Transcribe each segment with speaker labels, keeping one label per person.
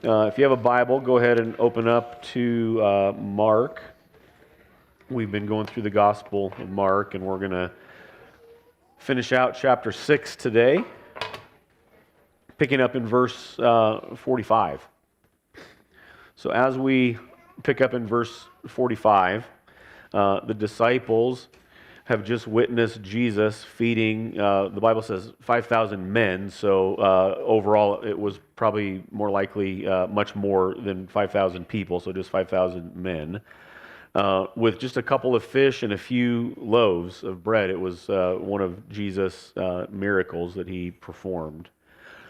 Speaker 1: If you have a Bible, go ahead and open up to Mark. We've been going through the Gospel of Mark, and we're going to finish out chapter 6 today, picking up in verse 45. So as we pick up in verse 45, the disciples have just witnessed Jesus feeding, the Bible says 5,000 men, so overall it was probably more likely much more than 5,000 people, so just 5,000 men, with just a couple of fish and a few loaves of bread. It was one of Jesus' miracles that he performed.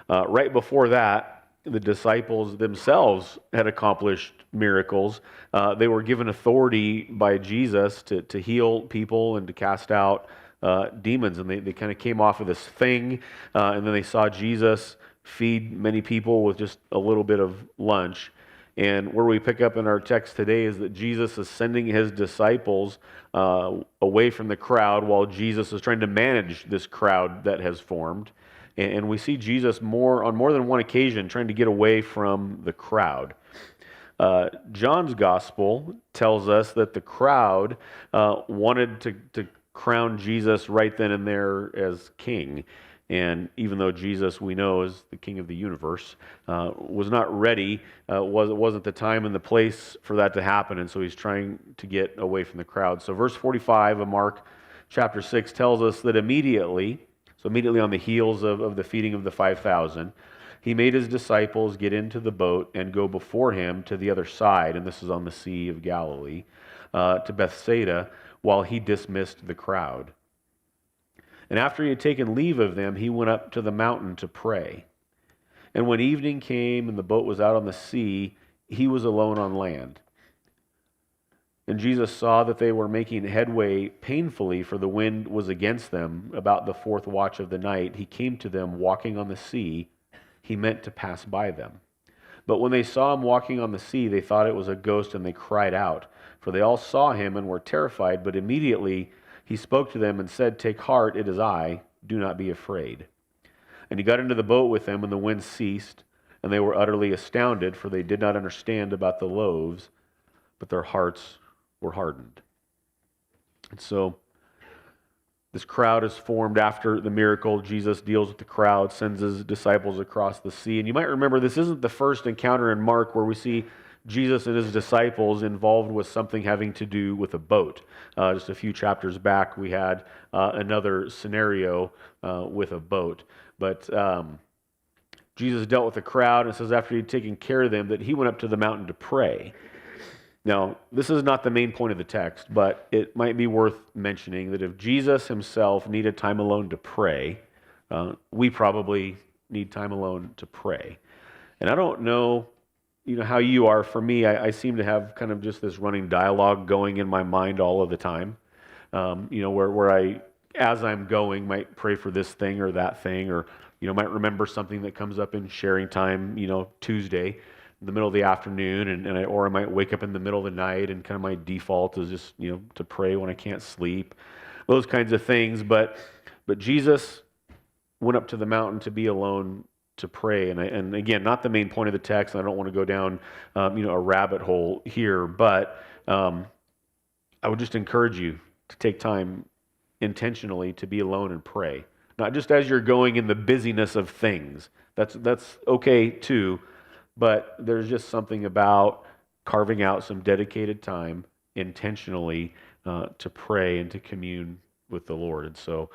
Speaker 1: Right before that, the disciples themselves had accomplished miracles. They were given authority by Jesus to heal people and to cast out demons. And they kind of came off of this thing, and then they saw Jesus feed many people with just a little bit of lunch. And where we pick up in our text today is that Jesus is sending his disciples away from the crowd while Jesus is trying to manage this crowd that has formed. And we see Jesus on more than one occasion trying to get away from the crowd. John's gospel tells us that the crowd wanted to crown Jesus right then and there as king. And even though Jesus, we know, is the king of the universe, was not ready, it wasn't the time and the place for that to happen. And so he's trying to get away from the crowd. So verse 45 of Mark chapter 6 tells us that immediately on the heels of the feeding of the 5,000, he made his disciples get into the boat and go before him to the other side, and this is on the Sea of Galilee, to Bethsaida, while he dismissed the crowd. And after he had taken leave of them, he went up to the mountain to pray. And when evening came and the boat was out on the sea, he was alone on land. And Jesus saw that they were making headway painfully, for the wind was against them. About the fourth watch of the night, he came to them walking on the sea. He meant to pass by them. But when they saw him walking on the sea, they thought it was a ghost, and they cried out. For they all saw him and were terrified. But immediately he spoke to them and said, "Take heart, it is I. Do not be afraid." And he got into the boat with them, and the wind ceased. And they were utterly astounded, for they did not understand about the loaves, but their hearts were hardened. And so this crowd is formed after the miracle. Jesus deals with the crowd, sends his disciples across the sea. And you might remember this isn't the first encounter in Mark where we see Jesus and his disciples involved with something having to do with a boat. Just a few chapters back, we had another scenario with a boat. But Jesus dealt with the crowd, and it says after he'd taken care of them that he went up to the mountain to pray. Now, this is not the main point of the text, but it might be worth mentioning that if Jesus himself needed time alone to pray, we probably need time alone to pray. And I don't know, how you are. For me, I seem to have kind of just this running dialogue going in my mind all of the time, where I, as I'm going, might pray for this thing or that thing, or, might remember something that comes up in sharing time, Tuesday, in the middle of the afternoon, or I might wake up in the middle of the night, and kind of my default is just to pray when I can't sleep, those kinds of things. But Jesus went up to the mountain to be alone to pray, and again, not the main point of the text. I don't want to go down a rabbit hole here, but I would just encourage you to take time intentionally to be alone and pray, not just as you're going in the busyness of things. That's okay too. But there's just something about carving out some dedicated time intentionally to pray and to commune with the Lord. And so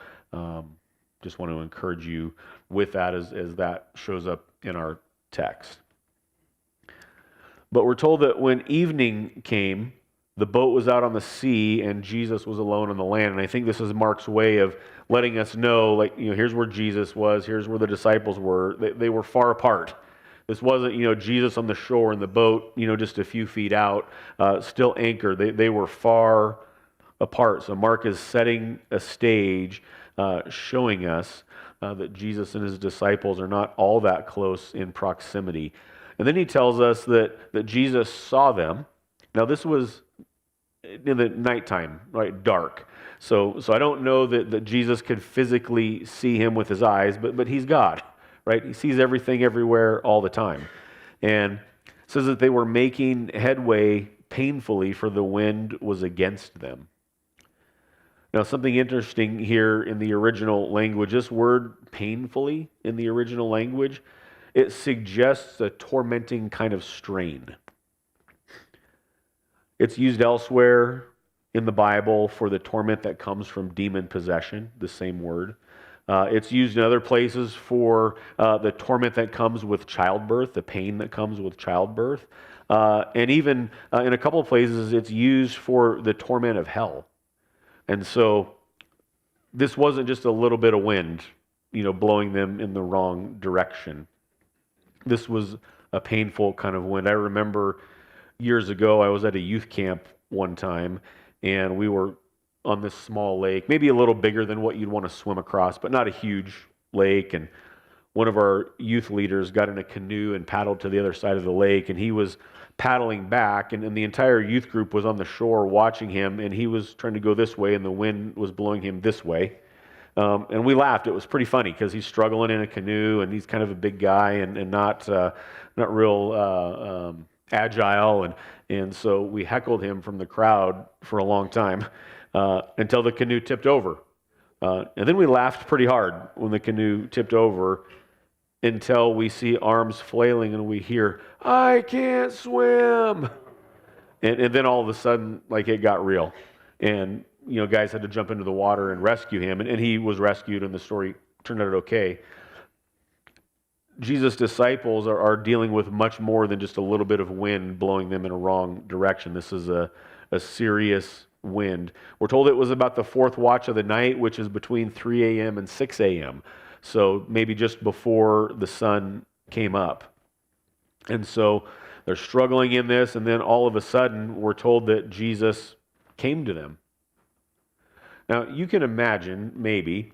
Speaker 1: just want to encourage you with that as that shows up in our text. But we're told that when evening came, the boat was out on the sea and Jesus was alone on the land. And I think this is Mark's way of letting us know, here's where Jesus was, here's where the disciples were. They were far apart. This wasn't, Jesus on the shore in the boat, just a few feet out, still anchored. They were far apart. So Mark is setting a stage, showing us that Jesus and his disciples are not all that close in proximity. And then he tells us that Jesus saw them. Now this was in the nighttime, right, dark. So I don't know that Jesus could physically see him with his eyes, but he's God. Right? He sees everything everywhere all the time. And it says that they were making headway painfully, for the wind was against them. Now, something interesting here in the original language, this word painfully in the original language, it suggests a tormenting kind of strain. It's used elsewhere in the Bible for the torment that comes from demon possession, the same word. It's used in other places for the torment that comes with childbirth, the pain that comes with childbirth. And even in a couple of places, it's used for the torment of hell. And so this wasn't just a little bit of wind, blowing them in the wrong direction. This was a painful kind of wind. I remember years ago, I was at a youth camp one time, and we were on this small lake, maybe a little bigger than what you'd want to swim across, but not a huge lake. And one of our youth leaders got in a canoe and paddled to the other side of the lake, and he was paddling back, and the entire youth group was on the shore watching him, and he was trying to go this way, and the wind was blowing him this way. And we laughed. It was pretty funny because he's struggling in a canoe, and he's kind of a big guy and not real agile, and so we heckled him from the crowd for a long time until the canoe tipped over. And then we laughed pretty hard when the canoe tipped over, until we see arms flailing and we hear, "I can't swim." And then all of a sudden, like, it got real. And, guys had to jump into the water and rescue him. And he was rescued, and the story turned out okay. Jesus' disciples are dealing with much more than just a little bit of wind blowing them in a wrong direction. This is a serious wind. We're told it was about the fourth watch of the night, which is between 3 a.m. and 6 a.m., so maybe just before the sun came up. And so they're struggling in this, and then all of a sudden we're told that Jesus came to them. Now, you can imagine maybe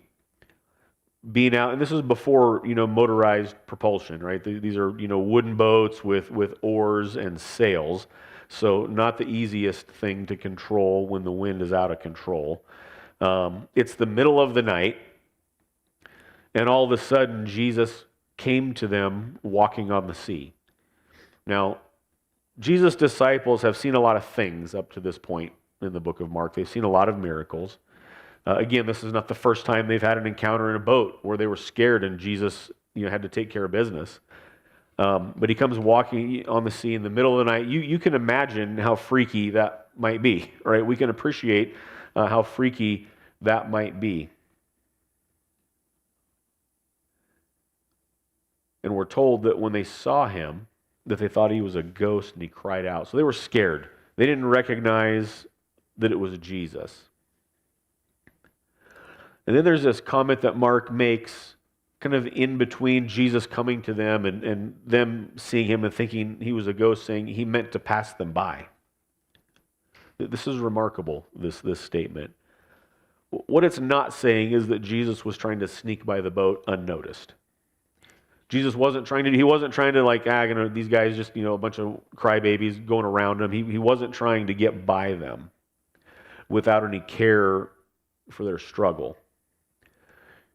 Speaker 1: being out, and this was before, motorized propulsion, right? These are, wooden boats with oars and sails, so not the easiest thing to control when the wind is out of control. It's the middle of the night, and all of a sudden, Jesus came to them walking on the sea. Now, Jesus' disciples have seen a lot of things up to this point in the book of Mark. They've seen a lot of miracles. Again, this is not the first time they've had an encounter in a boat where they were scared and Jesus had to take care of business. But he comes walking on the sea in the middle of the night. You can imagine how freaky that might be, right? We can appreciate how freaky that might be. And we're told that when they saw him, that they thought he was a ghost, and he cried out. So they were scared. They didn't recognize that it was Jesus. And then there's this comment that Mark makes kind of in between Jesus coming to them and them seeing him and thinking he was a ghost, saying he meant to pass them by. This is remarkable, this statement. What it's not saying is that Jesus was trying to sneak by the boat unnoticed. Jesus wasn't trying to like, these guys just, a bunch of crybabies going around him. He wasn't trying to get by them without any care for their struggle.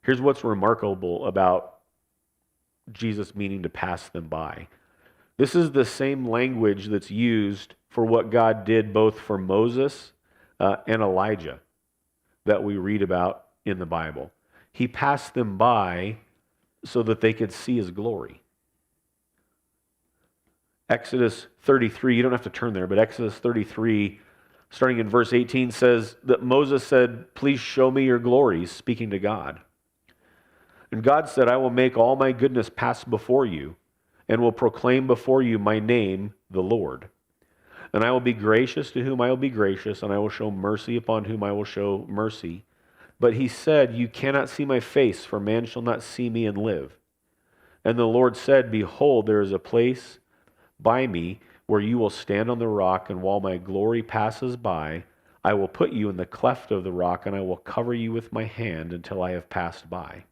Speaker 1: Here's what's remarkable about Jesus meaning to pass them by. This is the same language that's used for what God did both for Moses and Elijah that we read about in the Bible. He passed them by so that they could see his glory. Exodus 33, you don't have to turn there, but Exodus 33, starting in verse 18, says that Moses said, "Please show me your glory," speaking to God. And God said, "I will make all my goodness pass before you, and will proclaim before you my name, the Lord. And I will be gracious to whom I will be gracious, and I will show mercy upon whom I will show mercy. But he said, you cannot see my face, for man shall not see me and live. And the Lord said, behold, there is a place by me where you will stand on the rock, and while my glory passes by, I will put you in the cleft of the rock, and I will cover you with my hand until I have passed by.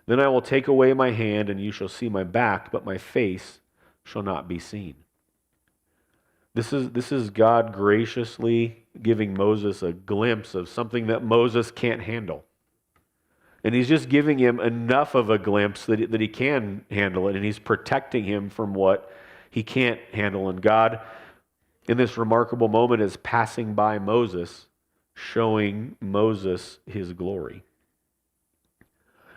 Speaker 1: Then I will take away my hand, and you shall see my back, but my face shall not be seen." This is God graciously giving Moses a glimpse of something that Moses can't handle. And he's just giving him enough of a glimpse that he can handle it, and he's protecting him from what he can't handle. And God, in this remarkable moment, is passing by Moses, showing Moses his glory.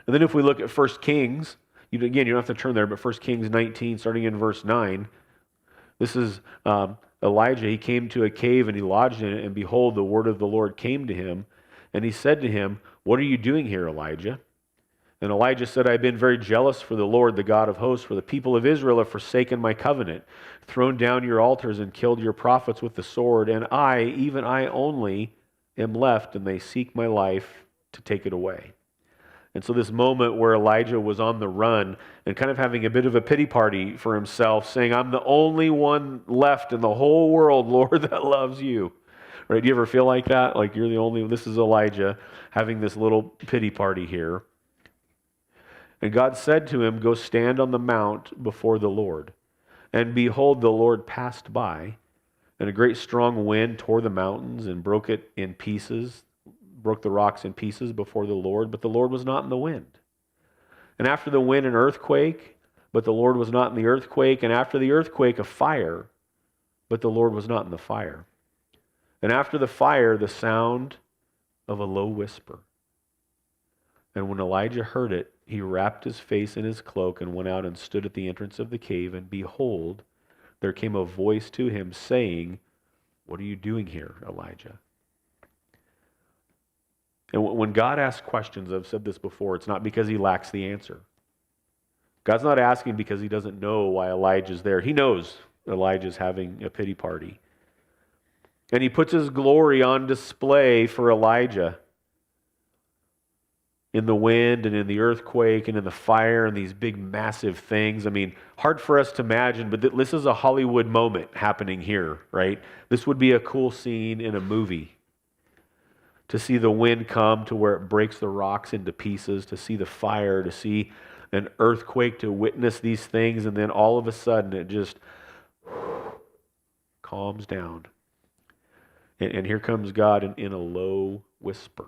Speaker 1: And then if we look at 1 Kings, again, you don't have to turn there, but 1 Kings 19, starting in verse 9, this is Elijah. He came to a cave and he lodged in it, and behold, the word of the Lord came to him, and he said to him, "What are you doing here, Elijah?" And Elijah said, "I've been very jealous for the Lord, the God of hosts, for the people of Israel have forsaken my covenant, thrown down your altars, and killed your prophets with the sword, and I, even I only, am left, and they seek my life to take it away." And so this moment where Elijah was on the run and kind of having a bit of a pity party for himself, saying, "I'm the only one left in the whole world, Lord, that loves you." Right? Do you ever feel like that? Like you're the only one? This is Elijah having this little pity party here. And God said to him, "Go stand on the mount before the Lord." And behold, the Lord passed by, and a great strong wind tore the mountains and broke it in pieces, broke the rocks in pieces before the Lord, but the Lord was not in the wind. And after the wind, an earthquake, but the Lord was not in the earthquake. And after the earthquake, a fire, but the Lord was not in the fire. And after the fire, the sound of a low whisper. And when Elijah heard it, he wrapped his face in his cloak and went out and stood at the entrance of the cave. And behold, there came a voice to him saying, "What are you doing here, Elijah?" And when God asks questions, I've said this before, it's not because he lacks the answer. God's not asking because he doesn't know why Elijah's there. He knows Elijah's having a pity party. And he puts his glory on display for Elijah in the wind and in the earthquake and in the fire and these big massive things. I mean, hard for us to imagine, but this is a Hollywood moment happening here, right? This would be a cool scene in a movie. To see the wind come to where it breaks the rocks into pieces, to see the fire, to see an earthquake, to witness these things, and then all of a sudden it just calms down. And here comes God in a low whisper,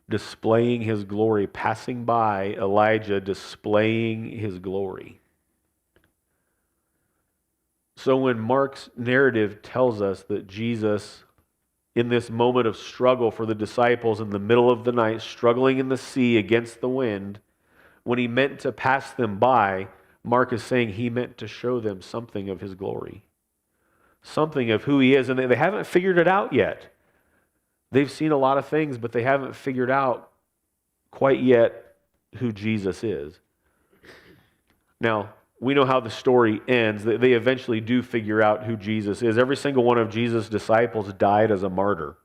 Speaker 1: displaying his glory, passing by Elijah, displaying his glory. So when Mark's narrative tells us that Jesus, in this moment of struggle for the disciples in the middle of the night, struggling in the sea against the wind, when he meant to pass them by, Mark is saying he meant to show them something of his glory, something of who he is, and they haven't figured it out yet. They've seen a lot of things, but they haven't figured out quite yet who Jesus is. Now, we know how the story ends. They eventually do figure out who Jesus is. Every single one of Jesus' disciples died as a martyr.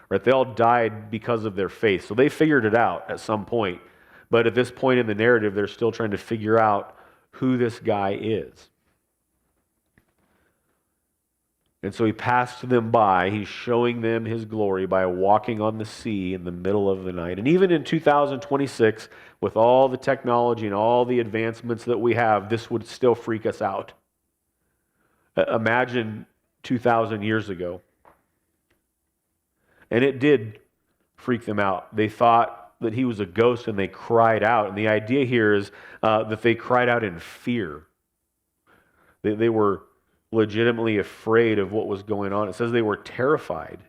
Speaker 1: Right? They all died because of their faith. So they figured it out at some point. But at this point in the narrative, they're still trying to figure out who this guy is. And so he passed them by. He's showing them his glory by walking on the sea in the middle of the night. And even in 2026, with all the technology and all the advancements that we have, this would still freak us out. Imagine 2,000 years ago. And it did freak them out. They thought that he was a ghost and they cried out. And the idea here is that they cried out in fear. They were legitimately afraid of what was going on. It says they were terrified.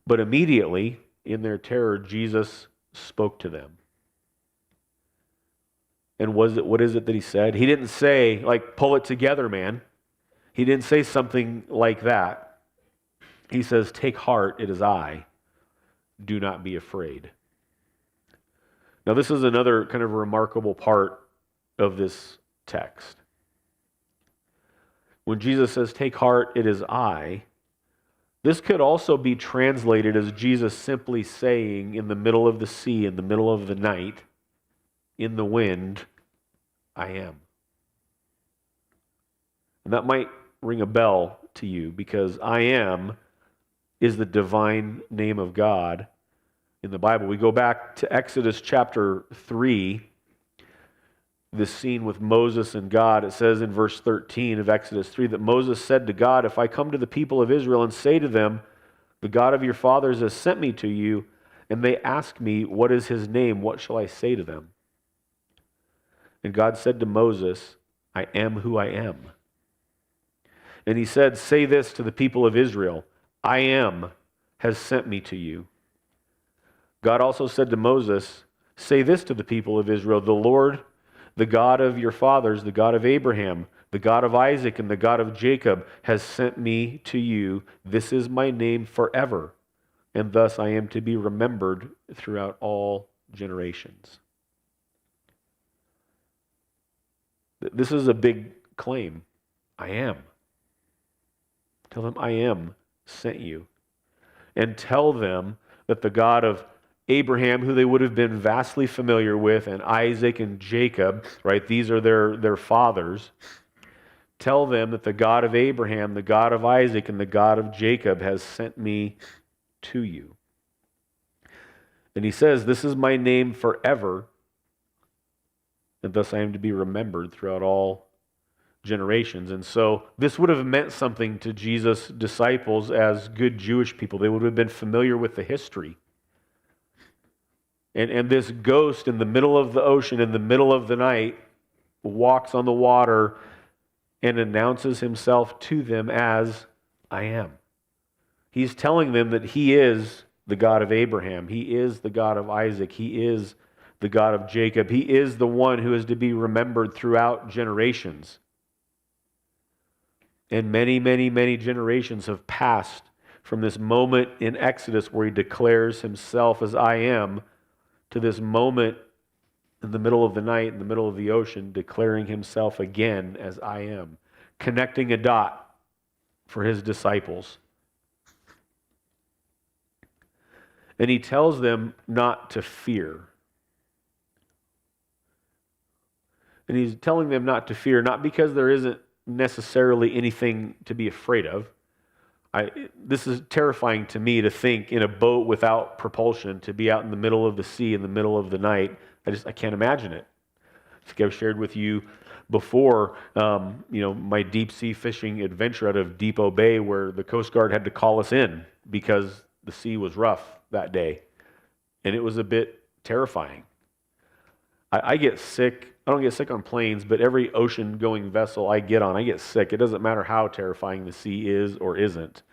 Speaker 1: But immediately, in their terror, Jesus spoke to them. And what is it that he said? He didn't say, like, pull it together, man. He didn't say something like that. He says, take heart, it is I. Do not be afraid. Now, this is another kind of remarkable part of this text. When Jesus says, take heart, it is I, this could also be translated as Jesus simply saying in the middle of the sea, in the middle of the night, in the wind, I am. And that might ring a bell to you because I am is the divine name of God in the Bible. We go back to Exodus chapter 3, this scene with Moses and God. It says in verse 13 of Exodus 3 that Moses said to God, if I come to the people of Israel and say to them, the God of your fathers has sent me to you, and they ask me, what is his name? What shall I say to them? And God said to Moses, I am who I am. And he said, say this to the people of Israel, I am has sent me to you. God also said to Moses, say this to the people of Israel, the Lord, the God of your fathers, the God of Abraham, the God of Isaac, and the God of Jacob has sent me to you. This is my name forever, and thus I am to be remembered throughout all generations. This is a big claim. I am. Tell them I am sent you. And tell them that the God of Abraham, who they would have been vastly familiar with, and Isaac and Jacob, right? These are their fathers. Tell them that the God of Abraham, the God of Isaac, and the God of Jacob has sent me to you. And he says, this is my name forever, and thus I am to be remembered throughout all generations. And so this would have meant something to Jesus' disciples as good Jewish people. They would have been familiar with the history. And this ghost in the middle of the ocean, in the middle of the night, walks on the water and announces himself to them as, I am. He's telling them that he is the God of Abraham. He is the God of Isaac. He is the God of Jacob. He is the one who is to be remembered throughout generations. And many, many, many generations have passed from this moment in Exodus where he declares himself as I am to this moment in the middle of the night, in the middle of the ocean, declaring himself again as I am, connecting a dot for his disciples. And he tells them not to fear. And he's telling them not to fear, not because there isn't necessarily anything to be afraid of. This is terrifying to me to think in a boat without propulsion, to be out in the middle of the sea in the middle of the night. I can't imagine it. I think I've shared with you before, my deep sea fishing adventure out of Depot Bay, where the Coast Guard had to call us in because the sea was rough that day, and it was a bit terrifying. I get sick. I don't get sick on planes, but every ocean-going vessel I get on, I get sick. It doesn't matter how terrifying the sea is or isn't.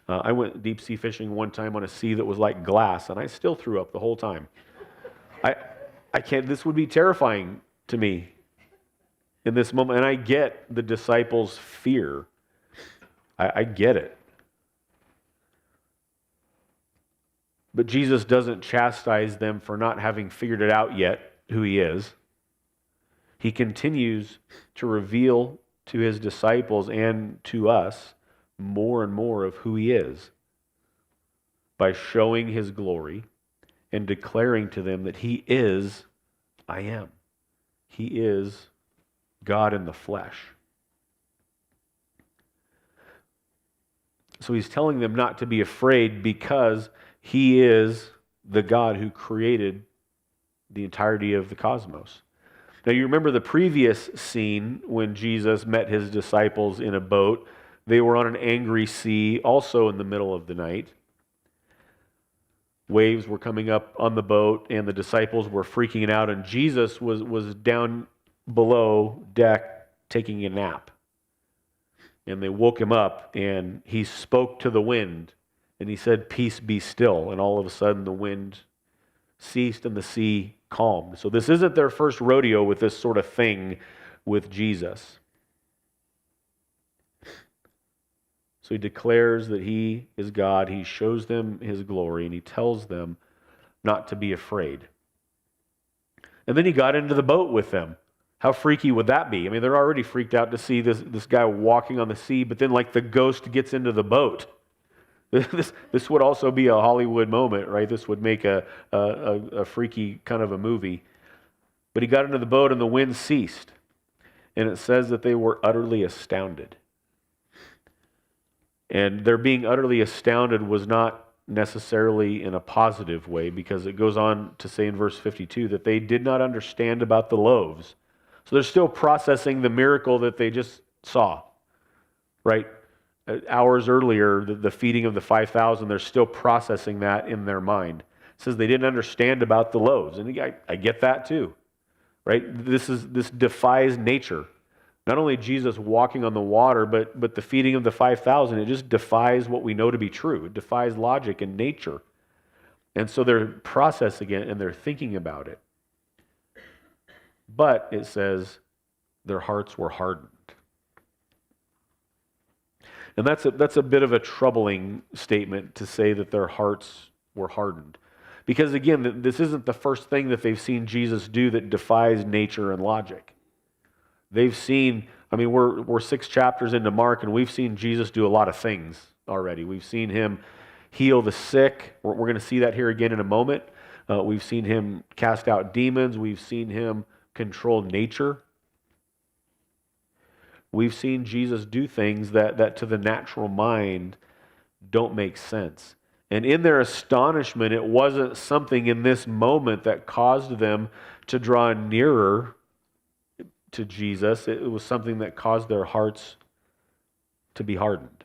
Speaker 1: I went deep sea fishing one time on a sea that was like glass, and I still threw up the whole time. I can't. This would be terrifying to me in this moment, and I get the disciples' fear. I get it. But Jesus doesn't chastise them for not having figured it out yet who he is. He continues to reveal to his disciples and to us more and more of who he is by showing his glory and declaring to them that he is, I am. He is God in the flesh. So he's telling them not to be afraid because he is the God who created the entirety of the cosmos. Now, you remember the previous scene when Jesus met his disciples in a boat. They were on an angry sea, also in the middle of the night. Waves were coming up on the boat, and the disciples were freaking out, and Jesus was down below deck taking a nap. And they woke him up, and he spoke to the wind, and he said, "Peace, be still." And all of a sudden, the wind ceased and the sea calmed. So this isn't their first rodeo with this sort of thing with Jesus. So he declares that he is God. He shows them his glory, and he tells them not to be afraid. And then he got into the boat with them. How freaky would that be? I mean, they're already freaked out to see this guy walking on the sea, but then like the ghost gets into the boat. This would also be a Hollywood moment, right? This would make a freaky kind of a movie. But he got into the boat and the wind ceased. And it says that they were utterly astounded. And their being utterly astounded was not necessarily in a positive way, because it goes on to say in verse 52 that they did not understand about the loaves. So they're still processing the miracle that they just saw, right? Hours earlier, the feeding of the 5,000, they're still processing that in their mind. It says they didn't understand about the loaves. And I get that too. right? This defies nature. Not only Jesus walking on the water, but the feeding of the 5,000, it just defies what we know to be true. It defies logic and nature. And so they're processing it and they're thinking about it. But it says their hearts were hardened. And that's a bit of a troubling statement to say that their hearts were hardened. Because again, this isn't the first thing that they've seen Jesus do that defies nature and logic. They've seen, we're 6 chapters into Mark, and we've seen Jesus do a lot of things already. We've seen him heal the sick. We're going to see that here again in a moment. We've seen him cast out demons. We've seen him control nature. We've seen Jesus do things that to the natural mind don't make sense. And in their astonishment, it wasn't something in this moment that caused them to draw nearer to Jesus. It was something that caused their hearts to be hardened.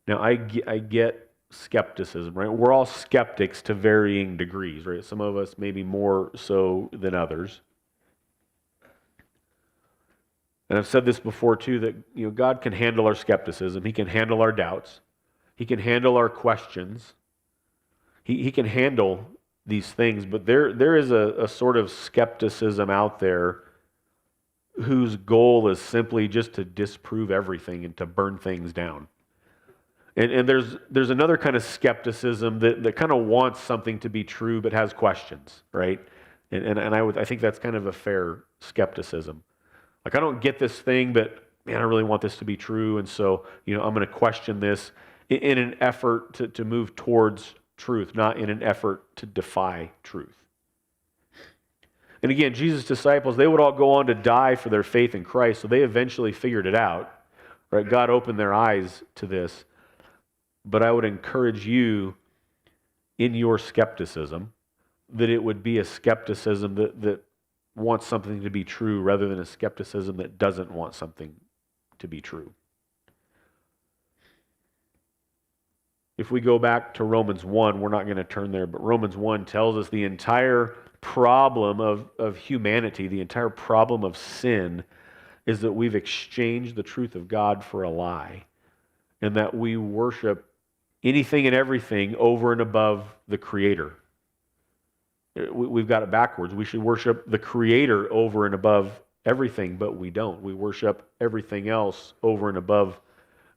Speaker 1: Now, I get skepticism, right? We're all skeptics to varying degrees, right? Some of us maybe more so than others. And I've said this before too, that God can handle our skepticism. He can handle our doubts. He can handle our questions. He can handle these things, but there is a sort of skepticism out there whose goal is simply just to disprove everything and to burn things down. And there's another kind of skepticism that kind of wants something to be true but has questions, right? And I think that's kind of a fair skepticism. Like, I don't get this thing, but man, I really want this to be true, and so I'm going to question this in an effort to move towards truth, not in an effort to defy truth. And again, Jesus' disciples, they would all go on to die for their faith in Christ, so they eventually figured it out, right? God opened their eyes to this. But I would encourage you in your skepticism that it would be a skepticism that wants something to be true rather than a skepticism that doesn't want something to be true. If we go back to Romans 1, we're not going to turn there, but Romans 1 tells us the entire problem of humanity, the entire problem of sin, is that we've exchanged the truth of God for a lie, and that we worship anything and everything over and above the Creator. We've got it backwards. We should worship the Creator over and above everything, but we don't. We worship everything else over and above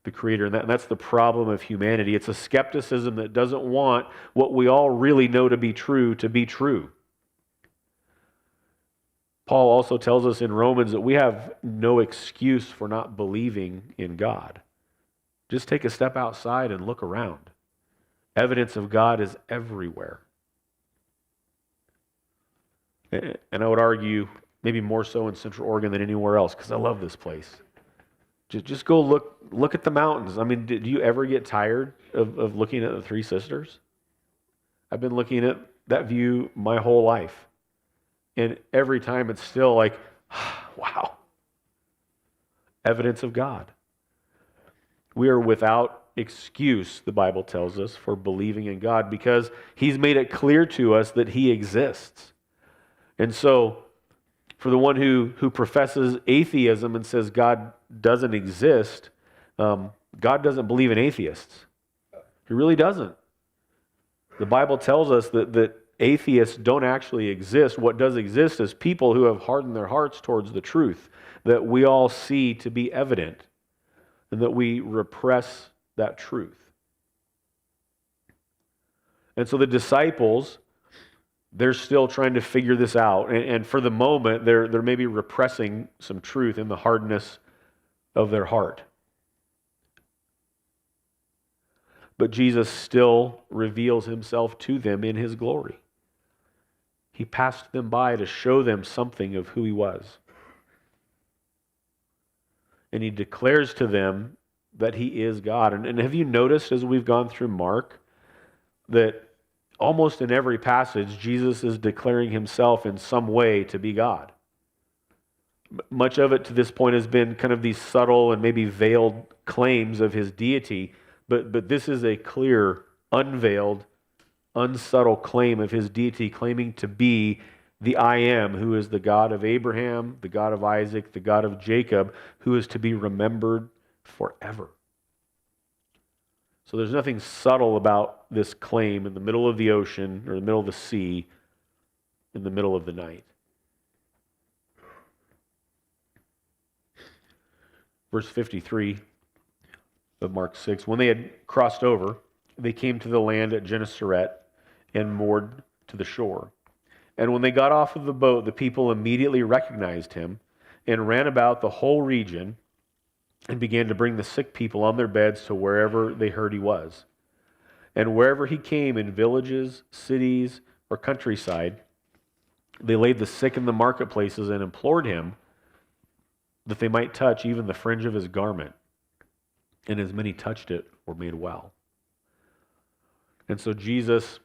Speaker 1: the Creator, and that's the problem of humanity. It's a skepticism that doesn't want what we all really know to be true. Paul also tells us in Romans that we have no excuse for not believing in God. Just take a step outside and look around. Evidence of God is everywhere. And I would argue maybe more so in Central Oregon than anywhere else, because I love this place. Just go look at the mountains. Did you ever get tired of looking at the Three Sisters? I've been looking at that view my whole life. And every time it's still like, wow. Evidence of God. We are without excuse, the Bible tells us, for believing in God because He's made it clear to us that He exists. And so, for the one who professes atheism and says God doesn't exist, God doesn't believe in atheists. He really doesn't. The Bible tells us that atheists don't actually exist. What does exist is people who have hardened their hearts towards the truth that we all see to be evident, and that we repress that truth. And so the disciples, they're still trying to figure this out. And for the moment, they're maybe repressing some truth in the hardness of their heart. But Jesus still reveals Himself to them in His glory. He passed them by to show them something of who He was. And He declares to them that He is God. And have you noticed as we've gone through Mark that almost in every passage, Jesus is declaring Himself in some way to be God? Much of it to this point has been kind of these subtle and maybe veiled claims of His deity, but this is a clear, unveiled, unsubtle claim of His deity, claiming to be the I Am, who is the God of Abraham, the God of Isaac, the God of Jacob, who is to be remembered forever. So there's nothing subtle about this claim in the middle of the ocean or the middle of the sea, in the middle of the night. Verse 53 of Mark 6, when they had crossed over, they came to the land at Gennesaret and moored to the shore. And when they got off of the boat, the people immediately recognized him and ran about the whole region and began to bring the sick people on their beds to wherever they heard he was. And wherever he came, in villages, cities, or countryside, they laid the sick in the marketplaces and implored him that they might touch even the fringe of his garment. And as many touched it were made well. And so Jesus,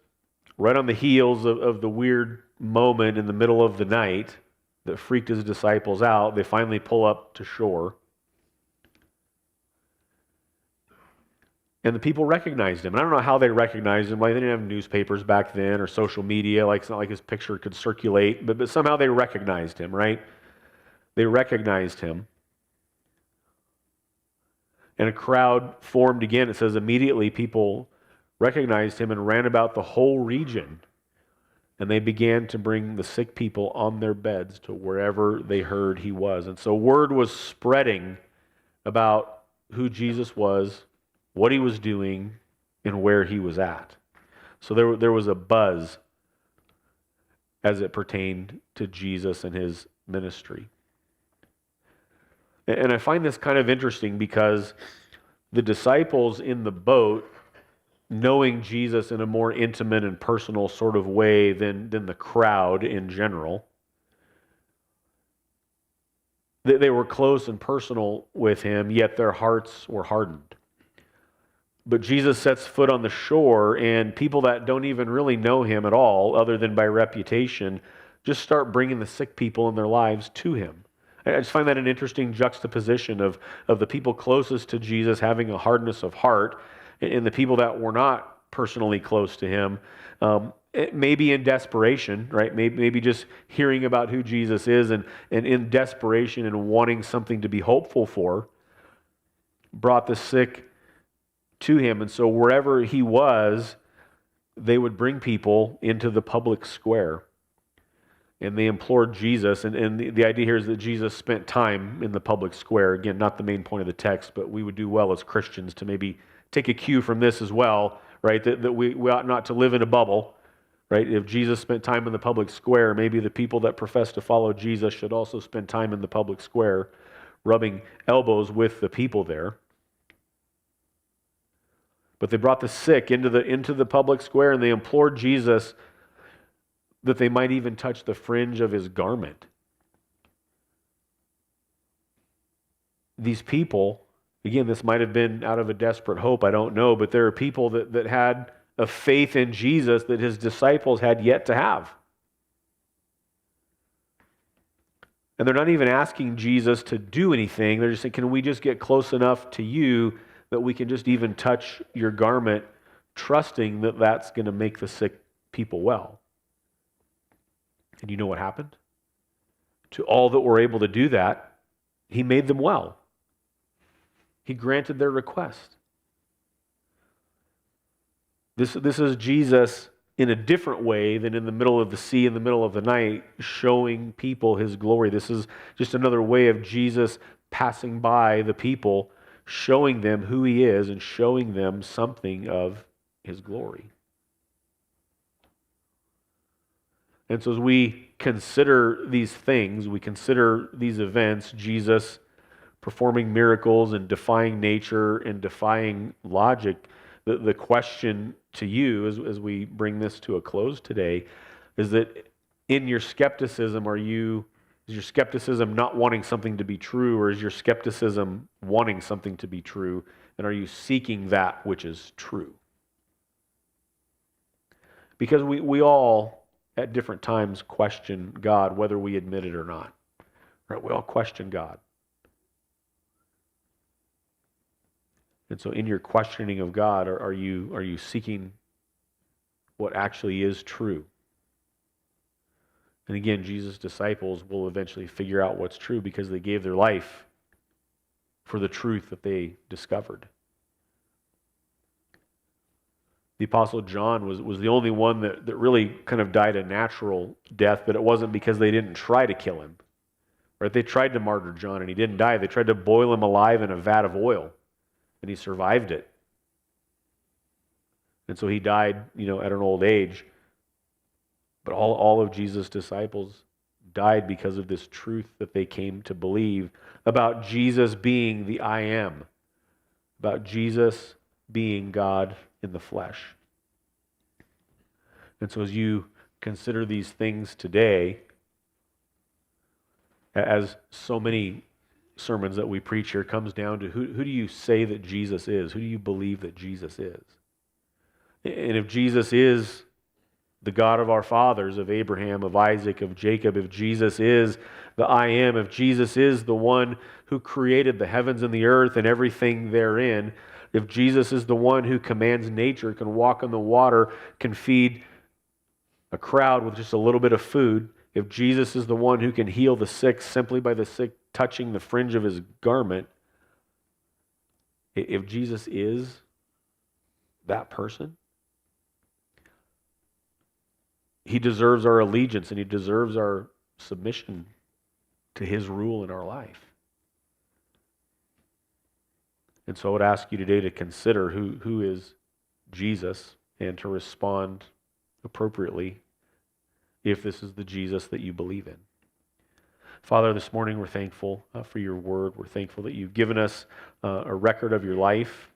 Speaker 1: right on the heels of the weird moment in the middle of the night that freaked his disciples out, they finally pull up to shore. And the people recognized him. And I don't know how they recognized him. Like, they didn't have newspapers back then or social media. Like, it's not like his picture could circulate. But somehow they recognized him, right? They recognized him. And a crowd formed again. It says immediately people recognized him and ran about the whole region. And they began to bring the sick people on their beds to wherever they heard he was. And so word was spreading about who Jesus was, what he was doing, and where he was at. So there was a buzz as it pertained to Jesus and his ministry. And I find this kind of interesting because the disciples in the boat, knowing Jesus in a more intimate and personal sort of way than the crowd in general, they were close and personal with him, yet their hearts were hardened. But Jesus sets foot on the shore, and people that don't even really know him at all, other than by reputation, just start bringing the sick people in their lives to him. I just find that an interesting juxtaposition of the people closest to Jesus having a hardness of heart, and the people that were not personally close to him, maybe in desperation, right? Maybe just hearing about who Jesus is and in desperation and wanting something to be hopeful for, brought the sick to him. And so wherever he was, they would bring people into the public square. And they implored Jesus, and the idea here is that Jesus spent time in the public square. Again, not the main point of the text, but we would do well as Christians to maybe take a cue from this as well, right? That we ought not to live in a bubble, right? If Jesus spent time in the public square, maybe the people that profess to follow Jesus should also spend time in the public square, rubbing elbows with the people there. But they brought the sick into the public square, and they implored Jesus that they might even touch the fringe of his garment. These people, again, this might have been out of a desperate hope, I don't know, but there are people that had a faith in Jesus that his disciples had yet to have. And they're not even asking Jesus to do anything. They're just saying, can we just get close enough to you that we can just even touch your garment, trusting that that's going to make the sick people well? And you know what happened? To all that were able to do that, he made them well. He granted their request. This is Jesus in a different way than in the middle of the sea, in the middle of the night, showing people his glory. This is just another way of Jesus passing by the people, showing them who he is and showing them something of his glory. And so as we consider these things, we consider these events, Jesus performing miracles and defying nature and defying logic, the question to you as we bring this to a close today is that in your skepticism, is your skepticism not wanting something to be true, or is your skepticism wanting something to be true? And are you seeking that which is true? Because we all, at different times, question God, whether we admit it or not. Right? We all question God. And so in your questioning of God, are you seeking what actually is true? And again, Jesus' disciples will eventually figure out what's true because they gave their life for the truth that they discovered. The Apostle John was the only one that really kind of died a natural death, but it wasn't because they didn't try to kill him. Right? They tried to martyr John and he didn't die. They tried to boil him alive in a vat of oil and he survived it. And so he died, at an old age. But all of Jesus' disciples died because of this truth that they came to believe about Jesus being the I am, about Jesus being God in the flesh. And so as you consider these things today, as so many sermons that we preach here comes down to who do you say that Jesus is? Who do you believe that Jesus is? And if Jesus is the God of our fathers, of Abraham, of Isaac, of Jacob, if Jesus is the I am, if Jesus is the one who created the heavens and the earth and everything therein, if Jesus is the one who commands nature, can walk on the water, can feed a crowd with just a little bit of food, if Jesus is the one who can heal the sick simply by the sick touching the fringe of his garment, if Jesus is that person, he deserves our allegiance and he deserves our submission to his rule in our life. And so I would ask you today to consider who is Jesus and to respond appropriately if this is the Jesus that you believe in. Father, this morning we're thankful for your word. We're thankful that you've given us a record of your life.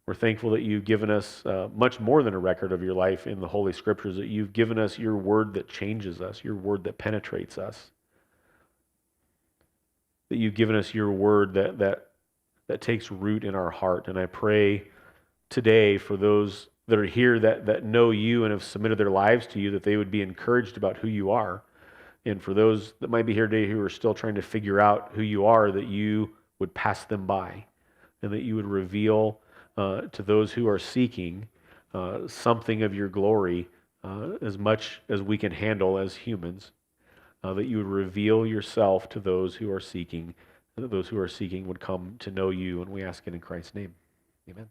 Speaker 1: We're thankful that you've given us much more than a record of your life in the Holy Scriptures, that you've given us your word that changes us, your word that penetrates us, that you've given us your word that takes root in our heart. And I pray today for those that are here that know you and have submitted their lives to you, that they would be encouraged about who you are. And for those that might be here today who are still trying to figure out who you are, that you would pass them by and that you would reveal to those who are seeking something of your glory as much as we can handle as humans, that you would reveal yourself to those who are seeking, and that those who are seeking would come to know you. And we ask it in Christ's name. Amen.